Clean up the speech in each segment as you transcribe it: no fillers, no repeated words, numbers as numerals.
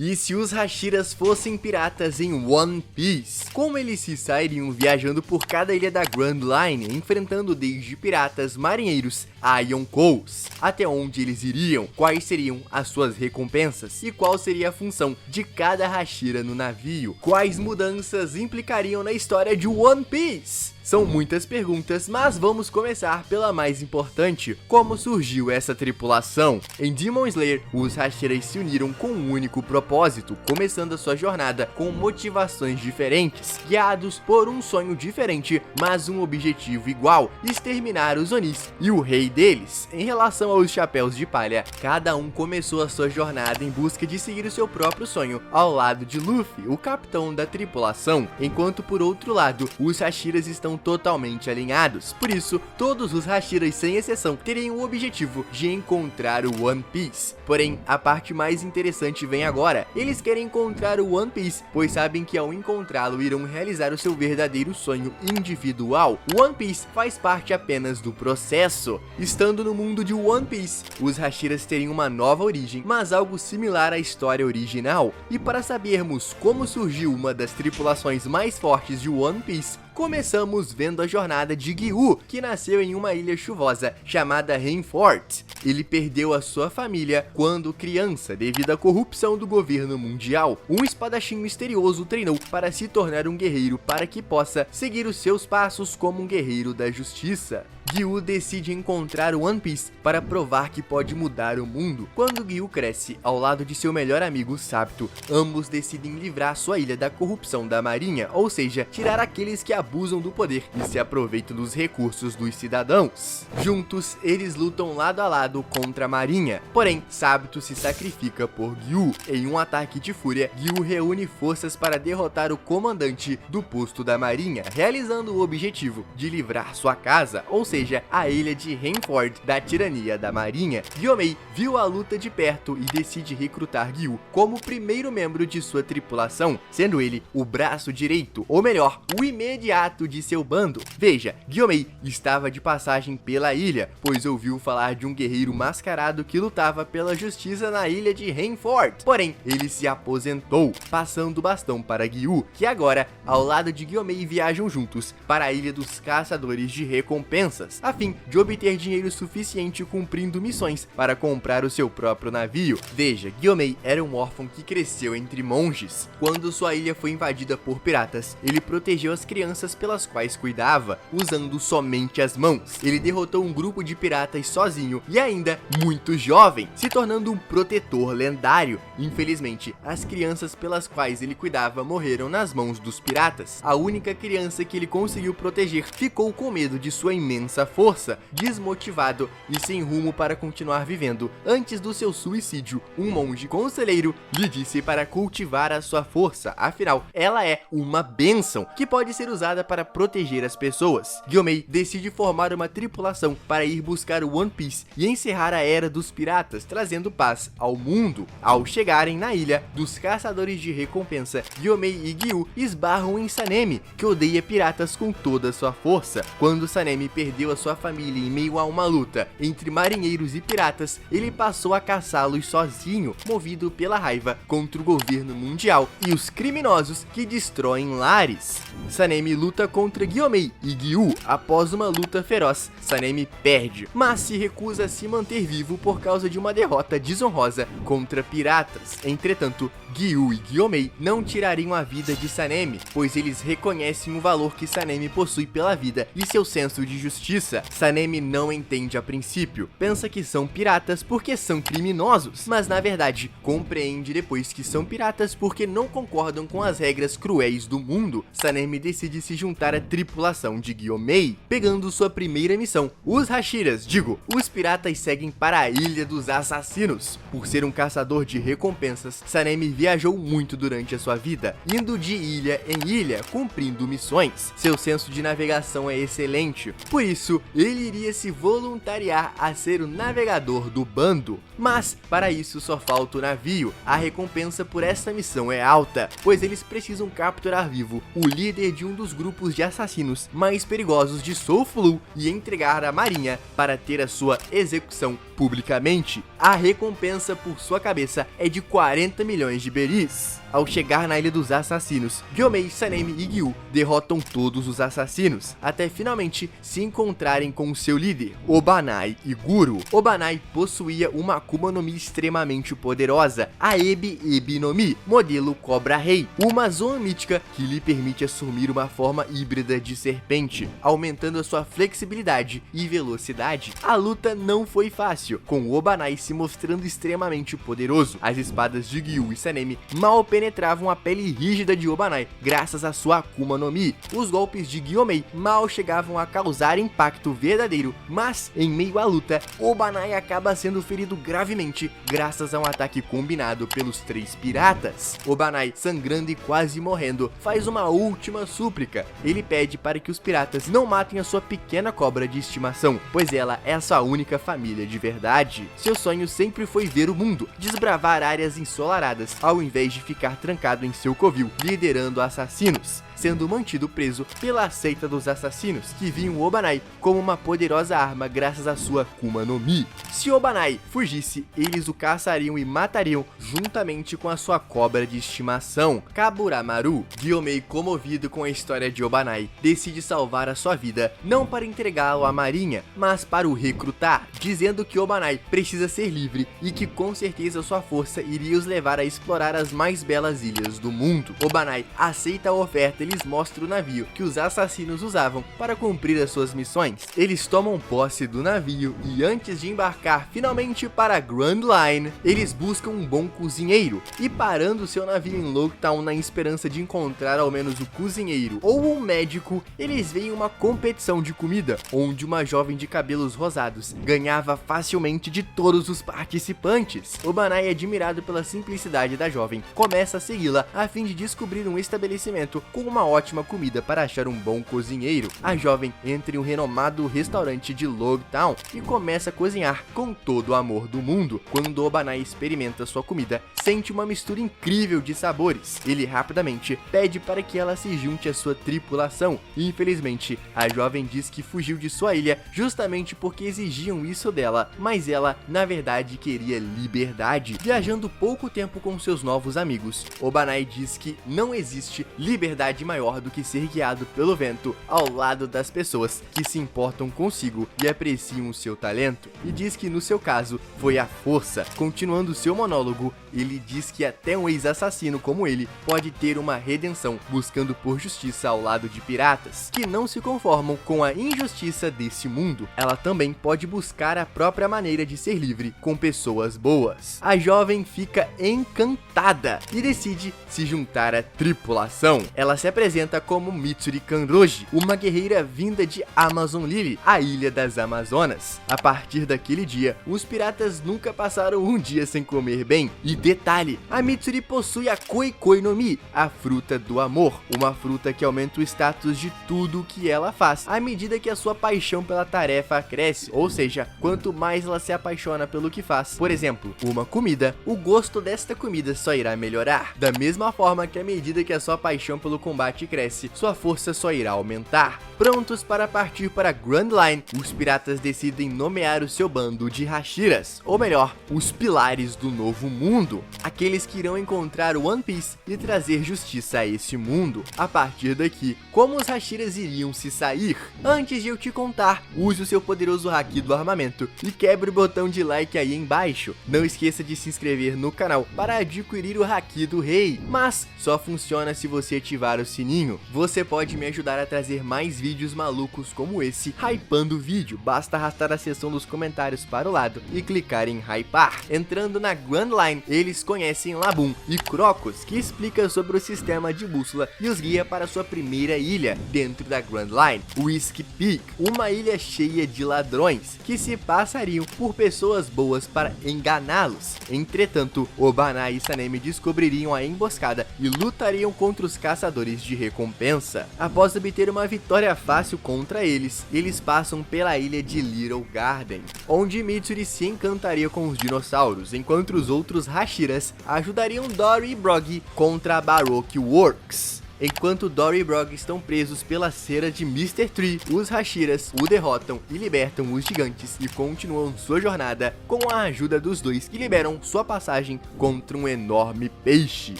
E se os Hashiras fossem piratas em One Piece? Como eles se sairiam viajando por cada ilha da Grand Line, enfrentando desde piratas, marinheiros a Yonkous? Até onde eles iriam? Quais seriam as suas recompensas? E qual seria a função de cada Hashira no navio? Quais mudanças implicariam na história de One Piece? São muitas perguntas, mas vamos começar pela mais importante: como surgiu essa tripulação? Em Demon Slayer, os Hashiras se uniram com um único propósito, começando a sua jornada com motivações diferentes, guiados por um sonho diferente, mas um objetivo igual: exterminar os Onis e o rei deles. Em relação aos Chapéus de Palha, cada um começou a sua jornada em busca de seguir o seu próprio sonho, ao lado de Luffy, o capitão da tripulação, enquanto por outro lado, os Hashiras estão totalmente alinhados. Por isso, todos os Hashiras, sem exceção, teriam o objetivo de encontrar o One Piece. Porém, a parte mais interessante vem agora. Eles querem encontrar o One Piece, pois sabem que ao encontrá-lo irão realizar o seu verdadeiro sonho individual. O One Piece faz parte apenas do processo. Estando no mundo de One Piece, os Hashiras teriam uma nova origem, mas algo similar à história original. E para sabermos como surgiu uma das tripulações mais fortes de One Piece, começamos vendo a jornada de Gyu, que nasceu em uma ilha chuvosa chamada Rainfort. Ele perdeu a sua família quando criança devido à corrupção do governo mundial. Um espadachim misterioso o treinou para se tornar um guerreiro para que possa seguir os seus passos como um guerreiro da justiça. Gyu decide encontrar o One Piece para provar que pode mudar o mundo. Quando Gyu cresce ao lado de seu melhor amigo Sabto, ambos decidem livrar sua ilha da corrupção da marinha, ou seja, tirar aqueles que abusam do poder e se aproveitam dos recursos dos cidadãos. Juntos, eles lutam lado a lado contra a marinha, porém, Sabto se sacrifica por Gyu. Em um ataque de fúria, Gyu reúne forças para derrotar o comandante do posto da marinha, realizando o objetivo de livrar sua casa, ou seja, a ilha de Rainford da tirania da marinha. Gyomei viu a luta de perto e decide recrutar Gyu como primeiro membro de sua tripulação, sendo ele o braço direito, ou melhor, o imediato de seu bando. Veja, Gyomei estava de passagem pela ilha, pois ouviu falar de um guerreiro mascarado que lutava pela justiça na ilha de Rainford. Porém, ele se aposentou, passando o bastão para Gyu, que agora, ao lado de Gyomei, viajam juntos para a ilha dos caçadores de recompensas, a fim de obter dinheiro suficiente cumprindo missões para comprar o seu próprio navio. Veja, Gyomei era um órfão que cresceu entre monges. Quando sua ilha foi invadida por piratas, ele protegeu as crianças pelas quais cuidava, usando somente as mãos. Ele derrotou um grupo de piratas sozinho e ainda muito jovem, se tornando um protetor lendário. Infelizmente, as crianças pelas quais ele cuidava morreram nas mãos dos piratas. A única criança que ele conseguiu proteger ficou com medo de sua imensa força, desmotivado e sem rumo para continuar vivendo. Antes do seu suicídio, um monge conselheiro lhe disse para cultivar a sua força, afinal, ela é uma bênção que pode ser usada para proteger as pessoas. Gyomei decide formar uma tripulação para ir buscar o One Piece e encerrar a era dos piratas, trazendo paz ao mundo. Ao chegarem na ilha dos caçadores de recompensa, Gyomei e Gyu esbarram em Sanemi, que odeia piratas com toda a sua força. Quando Sanemi perdeu a sua família em meio a uma luta entre marinheiros e piratas, ele passou a caçá-los sozinho, movido pela raiva contra o governo mundial e os criminosos que destroem lares. Sanemi luta contra Gyomei e Gyu. Após uma luta feroz, Sanemi perde, mas se recusa a se manter vivo por causa de uma derrota desonrosa contra piratas. Entretanto, Gyu e Gyomei não tirariam a vida de Sanemi, pois eles reconhecem o valor que Sanemi possui pela vida e seu senso de justiça. Sanemi não entende a princípio, pensa que são piratas porque são criminosos, mas na verdade compreende depois que são piratas porque não concordam com as regras cruéis do mundo. Sanemi decide se juntar à tripulação de Gyomei. Pegando sua primeira missão, os Hashiras, os piratas seguem para a Ilha dos Assassinos. Por ser um caçador de recompensas, Sanemi viajou muito durante a sua vida, indo de ilha em ilha, cumprindo missões. Seu senso de navegação é excelente, por isso isso, ele iria se voluntariar a ser o navegador do bando. Mas, para isso só falta o navio. A recompensa por essa missão é alta, pois eles precisam capturar vivo o líder de um dos grupos de assassinos mais perigosos de Soulflu e entregar à marinha para ter a sua execução publicamente. A recompensa por sua cabeça é de 40 milhões de beris. Ao chegar na Ilha dos Assassinos, Gyomei, Sanem e Gyu derrotam todos os assassinos, até finalmente se encontrarem com o seu líder, Obanai e Guru. Obanai possuía uma Akuma no Mi extremamente poderosa, a Ebi no Mi, modelo Cobra Rei, uma zoa mítica que lhe permite assumir uma forma híbrida de serpente, aumentando a sua flexibilidade e velocidade. A luta não foi fácil, com Obanai se mostrando extremamente poderoso. As espadas de Gyu e Sanem mal penetravam a pele rígida de Obanai, graças à sua Akuma no Mi. Os golpes de Gyomei mal chegavam a causar impacto verdadeiro, mas em meio à luta, Obanai acaba sendo ferido gravemente, graças a um ataque combinado pelos 3 piratas. Obanai, sangrando e quase morrendo, faz uma última súplica. Ele pede para que os piratas não matem a sua pequena cobra de estimação, pois ela é a sua única família de verdade. Seu sonho sempre foi ver o mundo, desbravar áreas ensolaradas, ao invés de ficar trancado em seu covil, liderando assassinos, sendo mantido preso pela seita dos assassinos, que viam Obanai como uma poderosa arma graças à sua Akuma no Mi. Se Obanai fugisse, eles o caçariam e matariam juntamente com a sua cobra de estimação, Kaburamaru. Gyomei, comovido com a história de Obanai, decide salvar a sua vida, não para entregá-lo à marinha, mas para o recrutar, dizendo que Obanai precisa ser livre e que com certeza sua força iria os levar a explorar as mais belas ilhas do mundo. Obanai aceita a oferta e lhes mostra o navio que os assassinos usavam para cumprir as suas missões. Eles tomam posse do navio e antes de embarcar finalmente para a Grand Line, eles buscam um bom cozinheiro e, parando seu navio em Loguetown na esperança de encontrar ao menos o cozinheiro ou um médico, eles veem uma competição de comida, onde uma jovem de cabelos rosados ganhava facilmente de todos os participantes. Obanai, admirado pela simplicidade da jovem, começa a segui-la a fim de descobrir um estabelecimento com uma ótima comida para achar um bom cozinheiro. A jovem entra em um renomado restaurante de Loguetown e começa a cozinhar com todo o amor do mundo. Quando Obanai experimenta sua comida, sente uma mistura incrível de sabores. Ele rapidamente pede para que ela se junte à sua tripulação. Infelizmente, a jovem diz que fugiu de sua ilha justamente porque exigiam isso dela, mas ela, na verdade, queria liberdade. Viajando pouco tempo com seus novos amigos, Obanai diz que não existe liberdade maior do que ser guiado pelo vento ao lado das pessoas que se importam consigo e apreciam o seu talento, e diz que no seu caso foi a força. Continuando seu monólogo, ele diz que até um ex-assassino como ele pode ter uma redenção buscando por justiça ao lado de piratas que não se conformam com a injustiça desse mundo. Ela também pode buscar a própria maneira de ser livre com pessoas boas. A jovem fica encantada e decide se juntar à tripulação. Ela se apresenta como Mitsuri Kanroji, uma guerreira vinda de Amazon Lily, a ilha das Amazonas. A partir daquele dia, os piratas nunca passaram um dia sem comer bem. E detalhe, a Mitsuri possui a Koi no Mi, a fruta do amor, uma fruta que aumenta o status de tudo o que ela faz, à medida que a sua paixão pela tarefa cresce, ou seja, quanto mais ela se apaixona pelo que faz. Por exemplo, uma comida, o gosto desta comida só irá melhorar. Da mesma forma que à medida que a sua paixão pelo combate cresce, sua força só irá aumentar. Prontos para partir para Grand Line, os piratas decidem nomear o seu bando de Hashiras, ou melhor, os pilares do novo mundo, aqueles que irão encontrar o One Piece e trazer justiça a esse mundo. A partir daqui, como os Hashiras iriam se sair? Antes de eu te contar, use o seu poderoso haki do armamento e quebre o botão de like aí embaixo. Não esqueça de se inscrever no canal para adquirir o haki do rei, mas só funciona se você ativar o sininho. Você pode me ajudar a trazer mais vídeos malucos como esse, hypando o vídeo. Basta arrastar a seção dos comentários para o lado e clicar em hypar. Entrando na Grand Line, eles conhecem Labum e Crocus, que explica sobre o sistema de bússola e os guia para sua primeira ilha dentro da Grand Line, Whiskey Peak, uma ilha cheia de ladrões que se passariam por pessoas boas para enganá-los. Entretanto, Obanai e Sanem descobririam a emboscada e lutariam contra os caçadores milhões de recompensa. Após obter uma vitória fácil contra eles passam pela ilha de Little Garden, onde Mitsuri se encantaria com os dinossauros, enquanto os outros Hashiras ajudariam Dory e Brog contra a Baroque Works. Enquanto Dory e Brog estão presos pela cera de Mr. Tree, os Hashiras o derrotam e libertam os gigantes e continuam sua jornada com a ajuda dos dois que liberam sua passagem contra um enorme peixe.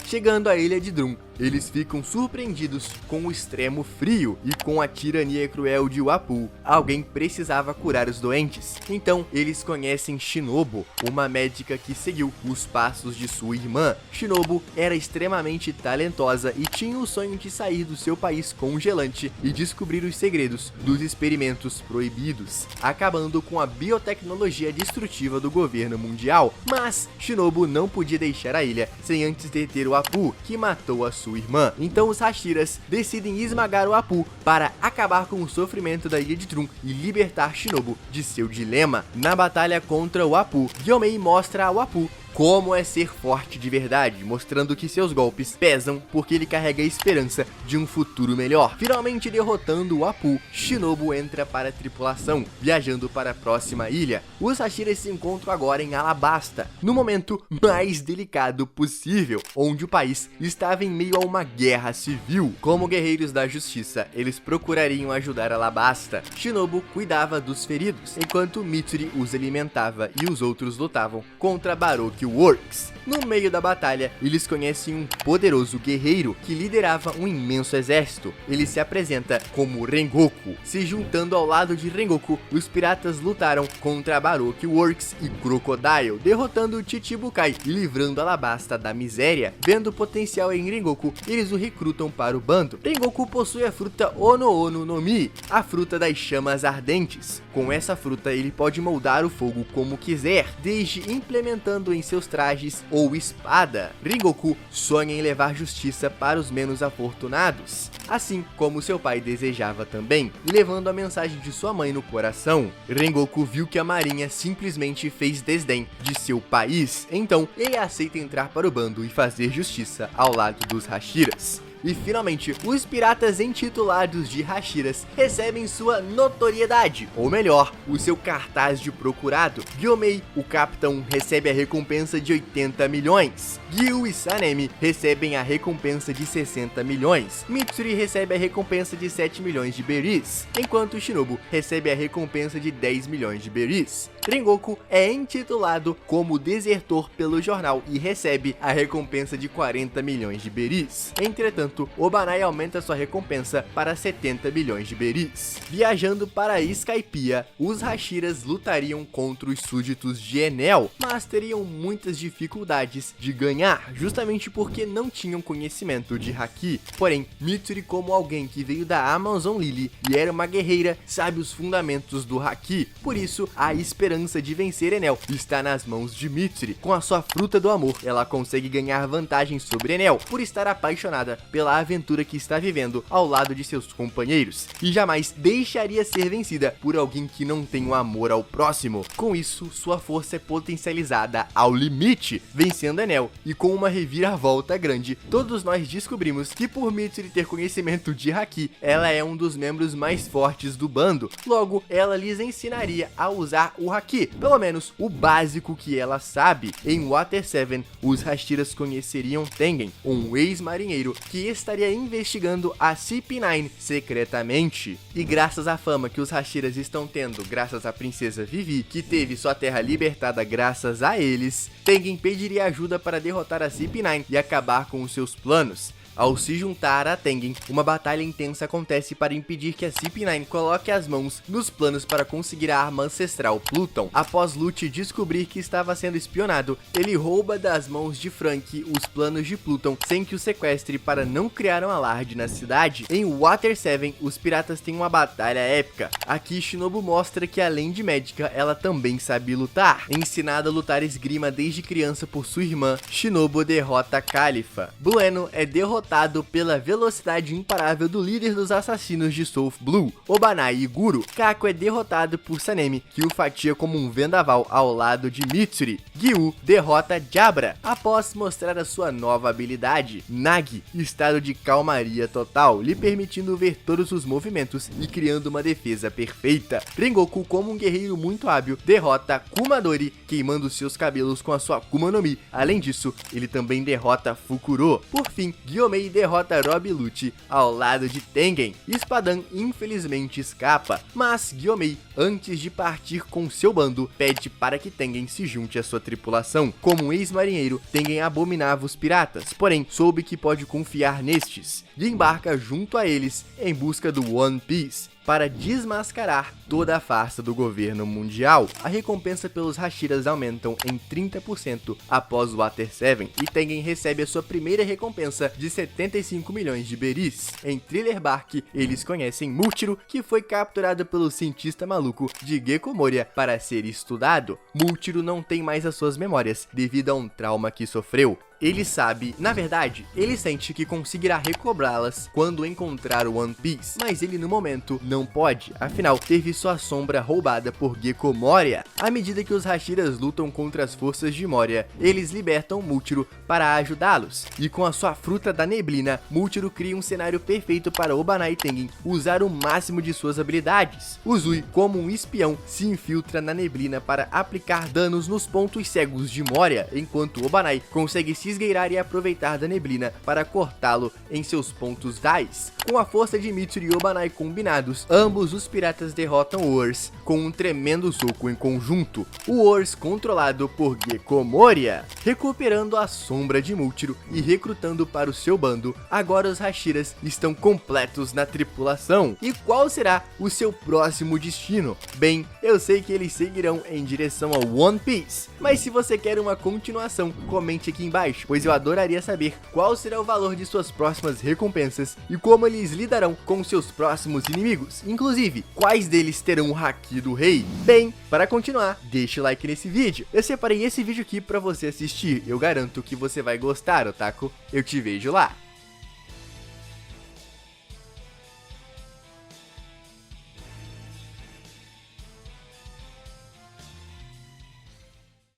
Chegando à ilha de Drum, eles ficam surpreendidos com o extremo frio e com a tirania cruel de Wapol. Alguém precisava curar os doentes, então eles conhecem Shinobu, uma médica que seguiu os passos de sua irmã. Shinobu era extremamente talentosa e tinha o sonho de sair do seu país congelante e descobrir os segredos dos experimentos proibidos, acabando com a biotecnologia destrutiva do governo mundial. Mas Shinobu não podia deixar a ilha sem antes deter o Wapol, que matou a sua irmã. Então os Hashiras decidem esmagar o Wapol para acabar com o sofrimento da ilha de Drum e libertar Shinobu de seu dilema. Na batalha contra o Wapol, Gyomei mostra a Wapol como é ser forte de verdade, mostrando que seus golpes pesam porque ele carrega a esperança de um futuro melhor. Finalmente derrotando o Wapol, Shinobu entra para a tripulação, viajando para a próxima ilha. Os Hashiras se encontram agora em Alabasta, no momento mais delicado possível, onde o país estava em meio a uma guerra civil. Como guerreiros da justiça, eles procurariam ajudar Alabasta. Shinobu cuidava dos feridos, enquanto Mitsuri os alimentava e os outros lutavam contra Baroque Works. No meio da batalha, eles conhecem um poderoso guerreiro que liderava um imenso exército. Ele se apresenta como Rengoku. Se juntando ao lado de Rengoku, os piratas lutaram contra Baroque Works e Crocodile, derrotando Chichibukai e livrando Alabasta da miséria. Vendo o potencial em Rengoku, eles o recrutam para o bando. Rengoku possui a fruta Ono-Ono no Mi, a fruta das chamas ardentes. Com essa fruta, ele pode moldar o fogo como quiser, desde implementando em seus trajes ou espada. Rengoku sonha em levar justiça para os menos afortunados, assim como seu pai desejava também, levando a mensagem de sua mãe no coração. Rengoku viu que a marinha simplesmente fez desdém de seu país, então ele aceita entrar para o bando e fazer justiça ao lado dos Hashiras. E finalmente, os piratas intitulados de Hashiras recebem sua notoriedade, ou melhor, o seu cartaz de procurado. Gyomei, o capitão, recebe a recompensa de 80 milhões. Gyu e Sanemi recebem a recompensa de 60 milhões. Mitsuri recebe a recompensa de 7 milhões de beris, enquanto Shinobu recebe a recompensa de 10 milhões de beris. Rengoku é intitulado como desertor pelo jornal e recebe a recompensa de 40 milhões de beris. Entretanto, Obanai aumenta sua recompensa para 70 milhões de beris. Viajando para Skypiea, os Hashiras lutariam contra os súditos de Enel, mas teriam muitas dificuldades de ganhar, justamente porque não tinham conhecimento de Haki. Porém, Mitsuri, como alguém que veio da Amazon Lily e era uma guerreira, sabe os fundamentos do Haki. Por isso, a esperança de vencer Enel está nas mãos de Mitsuri. Com a sua fruta do amor, ela consegue ganhar vantagem sobre Enel, por estar apaixonada pela aventura que está vivendo ao lado de seus companheiros, e jamais deixaria ser vencida por alguém que não tem o amor ao próximo. Com isso, sua força é potencializada ao limite, vencendo Enel, e com uma reviravolta grande, todos nós descobrimos que por Mitsuri ter conhecimento de Haki, ela é um dos membros mais fortes do bando. Logo, ela lhes ensinaria a usar o Haki, pelo menos o básico que ela sabe. Em Water 7, os Hashiras conheceriam Tengen, um ex-marinheiro que estaria investigando a CP9 secretamente. E graças à fama que os Hashiras estão tendo graças à princesa Vivi, que teve sua terra libertada graças a eles, Tengen pediria ajuda para derrotar a CP9 e acabar com os seus planos. Ao se juntar a Tengen, uma batalha intensa acontece para impedir que a CP9 coloque as mãos nos planos para conseguir a arma ancestral Pluton. Após Lute descobrir que estava sendo espionado, ele rouba das mãos de Frank os planos de Pluton sem que o sequestre para não criar um alarde na cidade. Em Water 7, os piratas têm uma batalha épica. Aqui Shinobu mostra que além de médica, ela também sabe lutar. Ensinada a lutar esgrima desde criança por sua irmã, Shinobu derrota Califa. Blueno é derrotado derrotado pela velocidade imparável do líder dos assassinos de South Blue, Obanai e Guro. Kako é derrotado por Sanemi, que o fatia como um vendaval ao lado de Mitsuri. Gyu derrota Jabra após mostrar a sua nova habilidade, Nagi, estado de calmaria total, lhe permitindo ver todos os movimentos e criando uma defesa perfeita. Rengoku, como um guerreiro muito hábil, derrota Kumadori, queimando seus cabelos com a sua Akuma no Mi. Além disso, ele também derrota Fukuro. Por fim, Gyomei derrota Rob Lute ao lado de Tengen. Espadan infelizmente escapa, mas Gyomei, antes de partir com seu bando, pede para que Tengen se junte à sua tripulação. Como um ex-marinheiro, Tengen abominava os piratas, porém soube que pode confiar nestes, e embarca junto a eles em busca do One Piece, para desmascarar toda a farsa do governo mundial. A recompensa pelos Hashiras aumentam em 30% após o Water 7, e Tengen recebe a sua primeira recompensa de 75 milhões de beris. Em Thriller Bark, eles conhecem Multiro, que foi capturado pelo cientista maluco de Gecko Moria para ser estudado. Multiro não tem mais as suas memórias devido a um trauma que sofreu. Ele sabe, na verdade, ele sente que conseguirá recobrá-las quando encontrar o One Piece, mas ele no momento não pode, afinal teve sua sombra roubada por Gecko Moria. À medida que os Hashiras lutam contra as forças de Moria, eles libertam Multiro para ajudá-los, e com a sua fruta da neblina, Multiro cria um cenário perfeito para Obanai e Tengen usar o máximo de suas habilidades. Uzui, como um espião, se infiltra na neblina para aplicar danos nos pontos cegos de Moria, enquanto Obanai consegue se esgueirar e aproveitar da neblina para cortá-lo em seus pontos DAIs. Com a força de Mitsuri e Obanai combinados, ambos os piratas derrotam o Urs com um tremendo soco em conjunto. O Urs controlado por Gecko Moria, recuperando a sombra de Multiro e recrutando para o seu bando. Agora os Hashiras estão completos na tripulação. E qual será o seu próximo destino? Bem, eu sei que eles seguirão em direção ao One Piece, mas se você quer uma continuação, comente aqui embaixo, pois eu adoraria saber qual será o valor de suas próximas recompensas e como eles lidarão com seus próximos inimigos, inclusive quais deles terão o Haki do Rei. Bem, para continuar, deixe o like nesse vídeo. Eu separei esse vídeo aqui para você assistir, eu garanto que você vai gostar, otaku. Eu te vejo lá.